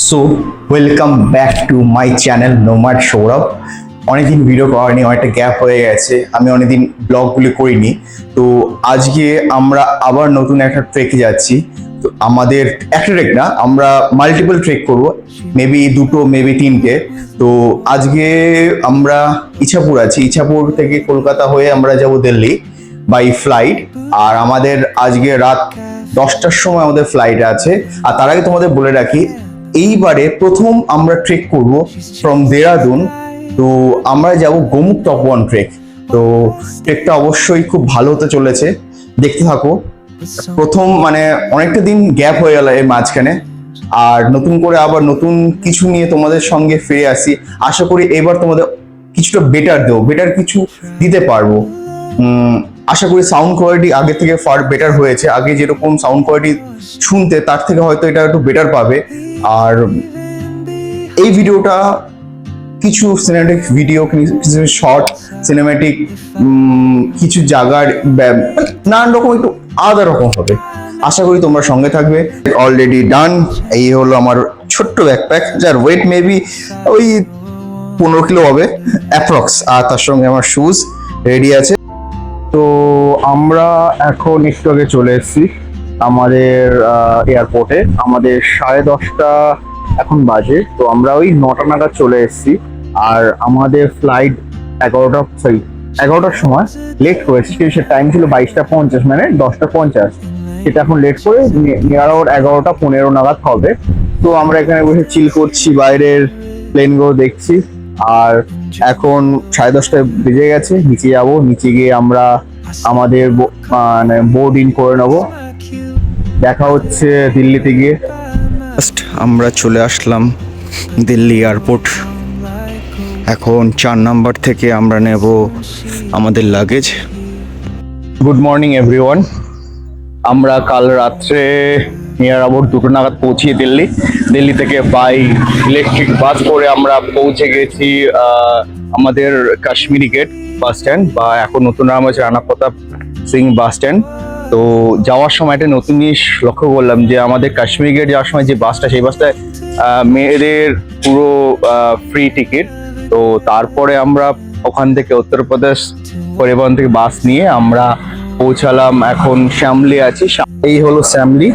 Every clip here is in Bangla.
So welcome back to my channel nomad Sourav. অনেকদিন ভিডিও করানি, অনেকটা গ্যাপ হয়ে গেছে, আমি অনেকদিন ব্লগগুলি করিনি। তো আজকে আমরা আবার নতুন একটা ট্রেকে যাচ্ছি। তো আমাদের একটা ট্রেক না, আমরা মাল্টিপল ট্রেক করব, মেবি দুটো মেবি তিনটে। তো আজকে আমরা ইছাপুর আছি, ইছাপুর থেকে কলকাতা হয়ে আমরা যাব দিল্লি বাই ফ্লাইট। আর আমাদের আজকে রাত 10টার সময় আমাদের ফ্লাইট আছে। আর তার আগে তোমাদের বলে রাখি, এইবারে প্রথম আমরা ট্রেক করব ফ্রম দেরাদুন। তো আমরা যাব গোমুখ টপ ওয়ান ট্রেক। তো ট্রেকটা অবশ্যই খুব ভালো হতে চলেছে, দেখতে থাকো। প্রথম মানে অনেকটা দিন গ্যাপ হয়ে গেল এর মাঝখানে, আর নতুন করে আবার নতুন কিছু নিয়ে তোমাদের সঙ্গে ফিরে আসি। আশা করি এবার তোমাদের কিছুটা বেটার কিছু দিতে পারবো। আশা করি সাউন্ড কোয়ালিটি আগে থেকে ফার বেটার হয়েছে। আগে যেরকম সাউন্ড কোয়ালিটি শুনতে, তার থেকে হয়তো এটা একটু বেটার পাবে। আর এই ভিডিওটা কিছু সিনেম্যাটিক ভিডিও, কিছু শর্ট সিনেম্যাটিক, কিছু জায়গার নানান রকম একটু আলাদা রকম হবে। আশা করি তোমরা সঙ্গে থাকবে। Already done. এই হলো আমার ছোট্ট ব্যাকপ্যাক, যার ওয়েট মেবি ওই 15 কিলো হবে অ্যাপ্রক্স। আর তার সঙ্গে আমার শুজ রেডি আছে। তো আমরা এখন একটু আগে চলে এসেছি আমাদের এয়ারপোর্টে। আমাদের 10:30 এখন বাজে। তো আমরা ওই 9টা নাগাদ চলে এসেছি। আর আমাদের ফ্লাইট 11টার সময় লেট করেছে। সে টাইম ছিল 22টা 50, মানে 10টা 50। সেটা এখন লেট করে নিয়ার আউট 11টা 15 নাগাদ হবে। তো আমরা এখানে বসে চিল করছি, বাইরের প্লেনগুলো দেখছি। আর এখন 10:30 বেজে গেছে। নিচে যাবো, নিচে গিয়ে আমরা আমাদের মানে বোর্ড ইন করে নেবো। দেখা হচ্ছে দিল্লিতে গিয়ে। আমরা চলে আসলাম দিল্লি এয়ারপোর্ট। এখন 4 নাম্বার থেকে আমরা নেব আমাদের লাগেজ। Good morning everyone. আমরা কাল রাত্রে নিয়ার অ্যাবাউট 2টো নাগাদ পৌঁছি দিল্লি থেকে বাই ইলেকট্রিক বাস করে আমরা পৌঁছে গেছি আমাদের কাশ্মীরি গেট বাস স্ট্যান্ড, বা এখন নতুন নাম হয়েছে রানা প্রতাপ সিং বাস স্ট্যান্ড। তো যাওয়ার সময় একটা নতুন জিনিস লক্ষ্য করলাম, যে আমাদের কাশ্মীরি গেট যাওয়ার সময় যে বাসটা, সেই বাসটায় মেয়েদের পুরো ফ্রি টিকিট। তো তারপরে আমরা ওখান থেকে উত্তরপ্রদেশ পরিবহন থেকে বাস নিয়ে আমরা পৌঁছালাম। এখন শ্যামলি আছি। এই হলো শ্যামলি।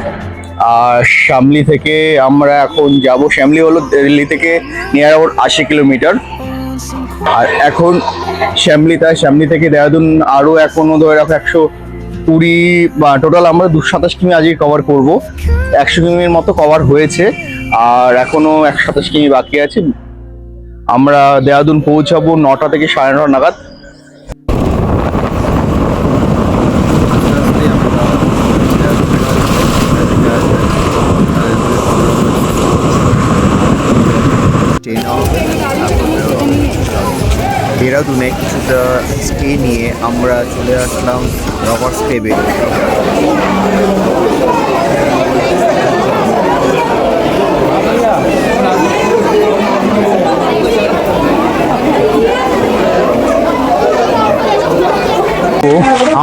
আর শ্যামলি থেকে আমরা এখন যাব, শ্যামলি হলো দিল্লি থেকে নিয়ার অ্যাবাউট 80 কিলোমিটার। আর এখন শ্যামলি থেকে দেরাদুন আরো এখনো ধরে রাখো 120, বা টোটাল আমরা 227 কিমি আজকে কভার করব। 100 কিমির মতো কভার হয়েছে, আর এখনো 127 কিমি বাকি আছে। আমরা দেরাদুন পৌঁছাবো 9টা থেকে 9:30 নাগাদ। দেরাদুনে কিছুটা স্টে নিয়ে আমরা চলে আসলাম রবার্টস কেবে।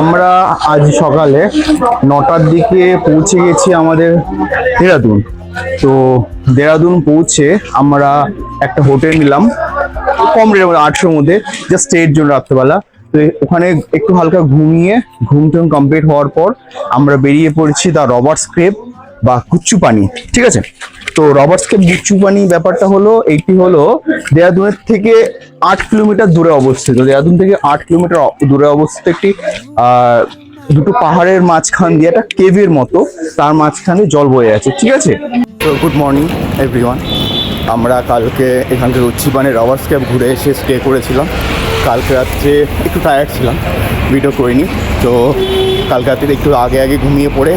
আমরা আজ সকালে 9টার দিকে পৌঁছে গেছি আমাদের দেরাদুন। তো দেরাদুন পৌঁছে আমরা একটা হোটেল নিলাম কম রেটের মধ্যে, 800-র মধ্যে, জাস্ট স্টের জন্য রাত্রেবেলা। তো ওখানে একটু হালকা ঘুমিয়ে ঘুম কমপ্লিট হওয়ার পর আমরা বেরিয়ে পড়েছি দ্য রবার্টস কেভ বা গুচ্ছু পানি। ঠিক আছে। তো রবার্টস কেভ গুচ্ছু পানি ব্যাপারটা হলো, এইটি হলো দেরাদুনের থেকে 8 কিলোমিটার দূরে অবস্থিত। দেরাদুন থেকে 8 কিলোমিটার দূরে অবস্থিত একটি দুটো পাহাড়ের মাঝখান দিয়ে একটা কেভের মতো, তার মাঝখানে জল বয়ে আছে। ঠিক আছে। তো গুড মর্নিং এভরিওয়ান। আমরা কালকে এখানকার উচ্চিপানে রবার্টস কেভ ঘুরে এসে স্টে করেছিলাম। কালকে রাত্রে একটু টায়ার্ড ছিলাম, ভিডিও করিনি। তো কালকে রাত্রে একটু আগে ঘুমিয়ে পড়ে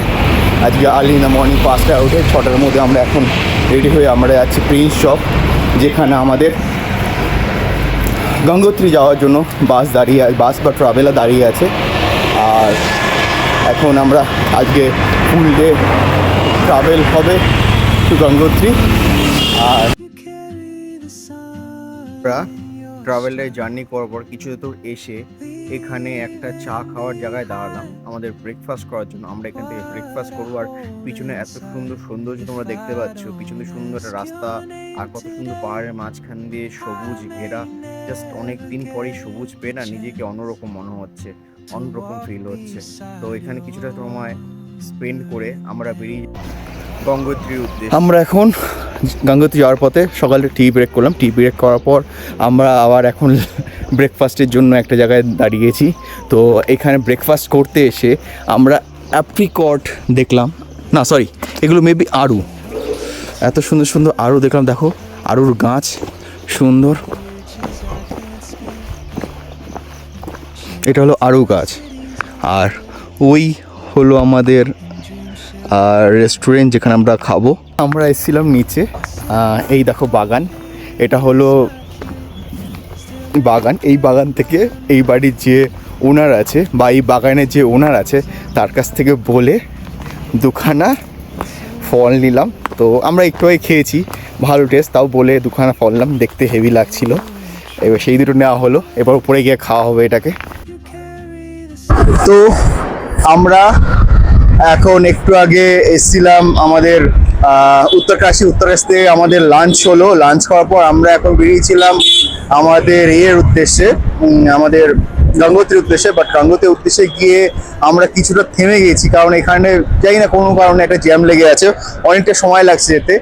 আজকে আর্লি ইন দ্য মর্নিং 5টায় উঠে 6টার মধ্যে আমরা এখন রেডি হয়ে আমরা যাচ্ছি প্রিন্স চক, যেখানে আমাদের গঙ্গোত্রী যাওয়ার জন্য বাস বা ট্রাভেলার দাঁড়িয়ে আছে। আর এখন আমরা আজকে ফুল ডে ট্রাভেল হবে টু গঙ্গোত্রী। আর আমরা ট্রাভেলের জার্নি করার পর কিছু দূর এসে এখানে একটা চা খাওয়ার জায়গায় দাঁড়ালাম আমাদের ব্রেকফাস্ট করার জন্য। আমরা এখান থেকে ব্রেকফাস্ট করবো। আর পিছনে এত সুন্দর সৌন্দর্য তোমরা দেখতে পাচ্ছ, পিছনে সুন্দর একটা রাস্তা আর কত সুন্দর পাহাড়ের মাঝখান দিয়ে সবুজ ঘেরা। জাস্ট অনেক দিন পরেই সবুজ পেয়ে না নিজেকে অন্যরকম মনে হচ্ছে, অন্যরকম ফিল হচ্ছে। তো এখানে কিছুটা সময় স্পেন্ড করে আমরা বেরিয়ে গঙ্গোত্রীর উদ্দেশ্যে। আমরা এখন গঙ্গোত্রী যাওয়ার পথে সকালে টি ব্রেক করলাম। টি ব্রেক করার পর আমরা আবার এখন ব্রেকফাস্টের জন্য একটা জায়গায় দাঁড়িয়েছি। তো এখানে ব্রেকফাস্ট করতে এসে আমরা অ্যাপ্রিকট দেখলাম, না সরি এগুলো মেবি আড়ু, এত সুন্দর সুন্দর আড়ু দেখলাম। দেখো আড়ুর গাছ সুন্দর, এটা হলো আড়ু গাছ। আর ওই হলো আমাদের রেস্টুরেন্ট যেখানে আমরা খাবো। আমরা এসেছিলাম নিচে, এই দেখো বাগান, এটা হলো বাগান। এই বাগান থেকে এই বাড়ির যে ওনার আছে বা এই বাগানের যে ওনার আছে তার কাছ থেকে বলে দুখানা ফল নিলাম। তো আমরা একটু খেয়েছি, ভালো টেস্ট, তাও বলে দুখানা ফল নিলাম, দেখতে হেভি লাগছিল। এবার সেই দুটো নেওয়া হলো, এবার উপরে গিয়ে খাওয়া হবে এটাকে। তো আমরা এখন একটু আগে এসেছিলাম আমাদের উত্তরকাশী, উত্তরকাশী থেকে আমাদের লাঞ্চ হলো। লাঞ্চ করার পর আমরা এখন বেরিয়েছিলাম আমাদের এর উদ্দেশ্যে, আমাদের গঙ্গোত্রীর উদ্দেশ্যে। বাট গঙ্গোত্রীর উদ্দেশ্যে গিয়ে আমরা কিছুটা থেমে গেছি, কারণ এখানে যাই না কোনো কারণে একটা জ্যাম লেগে আছে, অনেকটা সময় লাগছে যেতে।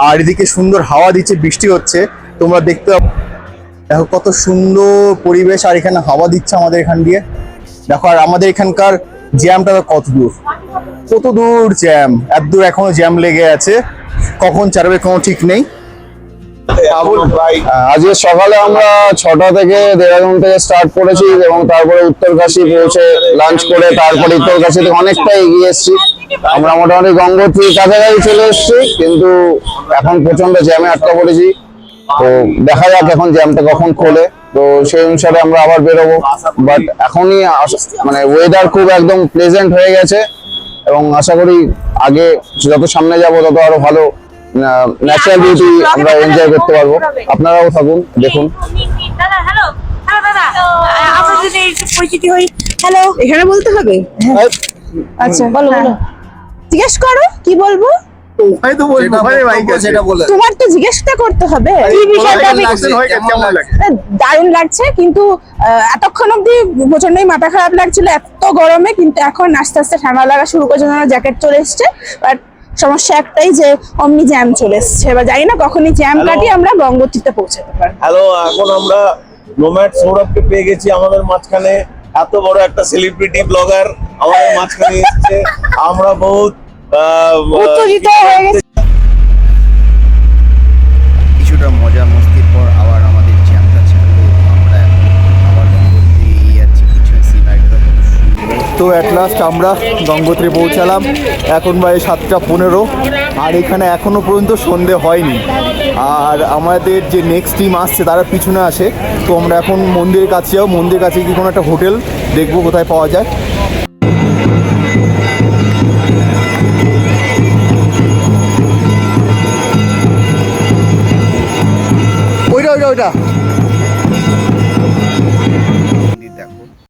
আর এদিকে সুন্দর হাওয়া দিচ্ছে, বৃষ্টি হচ্ছে, তোমরা দেখতে দেখো কত সুন্দর পরিবেশ। আর এখানে হাওয়া দিচ্ছে আমাদের এখান দিয়ে, দেখো। আর আমাদের এখানকার জ্যামটা কত দূর জ্যাম, এত দূর এখনো জ্যাম লেগে আছে, কখন ছাড়বে কোনো ঠিক নেই। আজকে সকালে আমরা 6টা থেকে দেরাদুন থেকে স্টার্ট করেছি এবং তারপরে উত্তরকাশী পৌঁছে লাঞ্চ করে তারপরে উত্তরকাশী থেকে অনেকটা এগিয়ে এসেছি। আমরা মোটামুটি গঙ্গোত্রীর কাছাকাছি চলে এসেছি, কিন্তু এখন প্রচন্ড জ্যামে আটকা পড়েছি। তো দেখা যাক এখন জ্যামটা কখন খোলে, তো সেই অনুসারে আমরা আবার বেরোবো। বাট এখনই মানে ওয়েদার খুব একদম প্লেজেন্ট হয়ে গেছে এবং আশা করি আগে যত সামনে যাবো তত আরো ভালো ন্যাচারাল বিউটি আমরা এনজয় করতে পারবো। আপনারাও থাকুন, দেখুন। দাদা হ্যালো, হ্যালো দাদা, আমরা যদি একটু পরিচিতি হই। হ্যালো, এখানে বলতে হবে? আচ্ছা বলো বলো, জিজ্ঞেস করো কি বলবো। তোমার তো জিজ্ঞেসটা করতে হবে কি বিষয়টা। দারুণ লাগছে, কিন্তু এতক্ষণ অব্দি প্রচন্ডই মাথা খারাপ লাগছিল এত গরমে, কিন্তু এখন আস্তে আস্তে ঠান্ডা লাগা শুরু করেছে, জ্যাকেট চলে এসছে। বাট সমস্যা একটাই যে অমনি জ্যাম চলে এসছে, এবার জানি না কখনই জ্যাম কাটিয়ে আমরা গঙ্গোত্রীতে পৌঁছাতে পারবো। হ্যালো, এখন আমরা নোম্যাড সৌরভকে পেয়ে গেছি আমাদের মাঝখানে। এত বড় একটা সেলিব্রিটি ব্লগার আমাদের মাঝখানে এসেছে, আমরা বহুত উত্তেজিত হয়ে গেছি। কিছুটা মজা মস্তির পর আবার আমাদের জ্যামটা ছাড়লো, আমরা এখন আবার গঙ্গোত্রী যাচ্ছি। পিছনে সিনারিটা কত সুন্দর। তো অ্যাট লাস্ট আমরা গঙ্গোত্রী পৌঁছালাম, এখন বাজে 7:15, আর এখানে এখনো পর্যন্ত সন্ধে হয়নি। আর আমাদের যে নেক্সট টিম আসছে তারা পিছনে আসে। তো আমরা এখন মন্দিরের কাছে যাবো, মন্দিরের কাছে কি কোনো একটা হোটেল দেখবো কোথায় পাওয়া যায়। ওইটা ওইটা ওইটা